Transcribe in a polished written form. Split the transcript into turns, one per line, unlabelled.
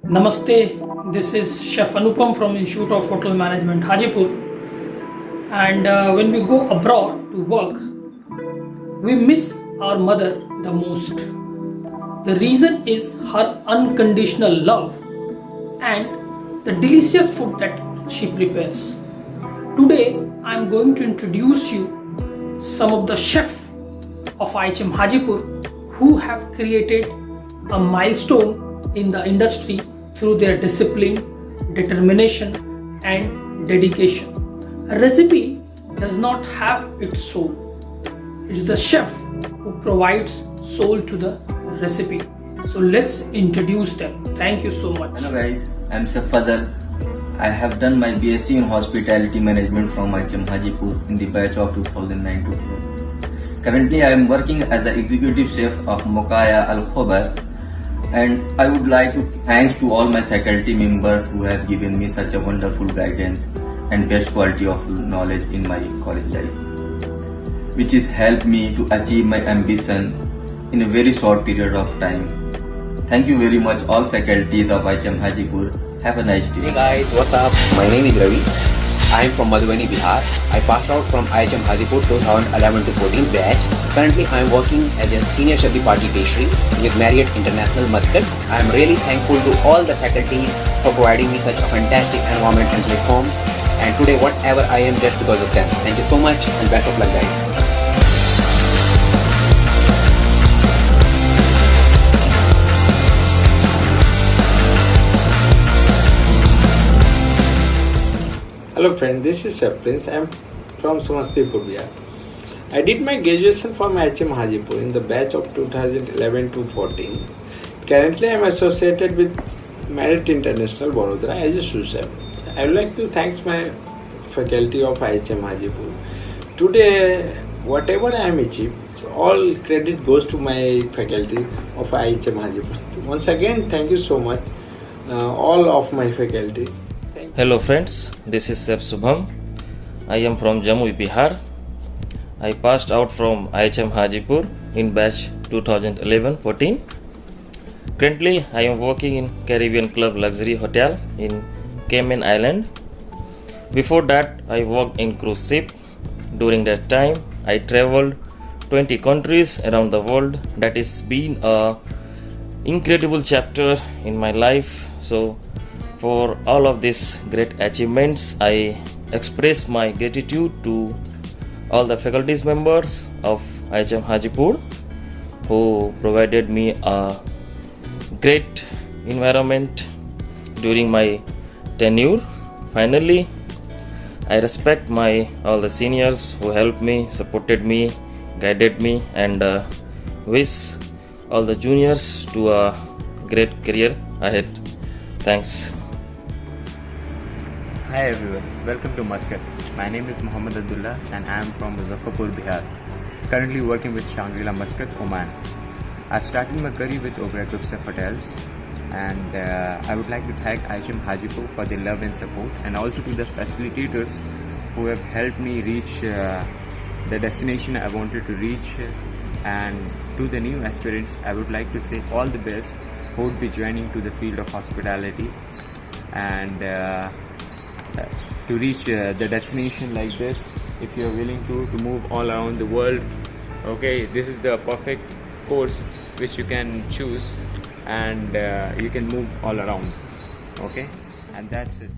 Namaste, this is Chef Anupam from Institute of Hotel Management, Hajipur. And when we go abroad to work, we miss our mother the most. The reason is her unconditional love and the delicious food that she prepares. Today, I am going to introduce you some of the chefs of IHM Hajipur who have created a milestone in the industry through their discipline, determination and dedication. A recipe does not have its soul. It's the chef who provides soul to the recipe. So let's introduce them. Thank you so much.
Hello guys, I'm Saffadal. I have done my BSc in Hospitality Management from IHM Hajipur in the batch of 2009-12. Currently I am working as the Executive Chef of Mokaya Al Khobar, and I would like to thanks to all my faculty members who have given me such a wonderful guidance and best quality of knowledge in my college life, which has helped me to achieve my ambition in a very short period of time. Thank you very much all faculties of IHM Hajipur. Have a nice day.
Hey guys, what's up? My name is Ravi. I am from Madhubani, Bihar. I passed out from IHM Hajipur 2011-14 batch. Currently, I am working as a senior chef de partie pastry with Marriott International Muscat. I am really thankful to all the faculties for providing me such a fantastic environment and platform. And today, whatever I am, just because of them. Thank you so much and best of luck, guys.
Hello friends, this is Chef Prince. I am from Samastipur, Bihar. I did my graduation from IHM Hajipur in the batch of 2011-14. Currently, I am associated with Marriott International Barodara as a sous chef. I would like to thank my faculty of IHM Hajipur. Today, whatever I am achieved, all credit goes to my faculty of IHM Hajipur. Once again, thank you so much, all of my faculties.
Hello friends, this is Chef Sabhan. I am from Jammu, Bihar. I passed out from IHM Hajipur in batch 2011-14. Currently, I am working in Caribbean Club Luxury Hotel in Cayman Island. Before that, I worked in cruise ship. During that time, I traveled 20 countries around the world. That has been a incredible chapter in my life. So, for all of these great achievements, I express my gratitude to all the faculty members of IHM Hajipur who provided me a great environment during my tenure. Finally, I respect all the seniors who helped me, supported me, guided me, and wish all the juniors to a great career ahead. Thanks.
Hi everyone, welcome to Muscat. My name is Muhammad Abdullah and I am from Muzaffarpur, Bihar. Currently working with Shangri-La Muscat, Oman. I started my career with Oberoi Group of Hotels, and I would like to thank IHM Hajipur for their love and support, and also to the facilitators who have helped me reach the destination I wanted to reach. And to the new aspirants, I would like to say all the best who would be joining to the field of hospitality, and to reach the destination like this, if you are willing to move all around the world, okay, this is the perfect course which you can choose, and you can move all around, okay, and that's it.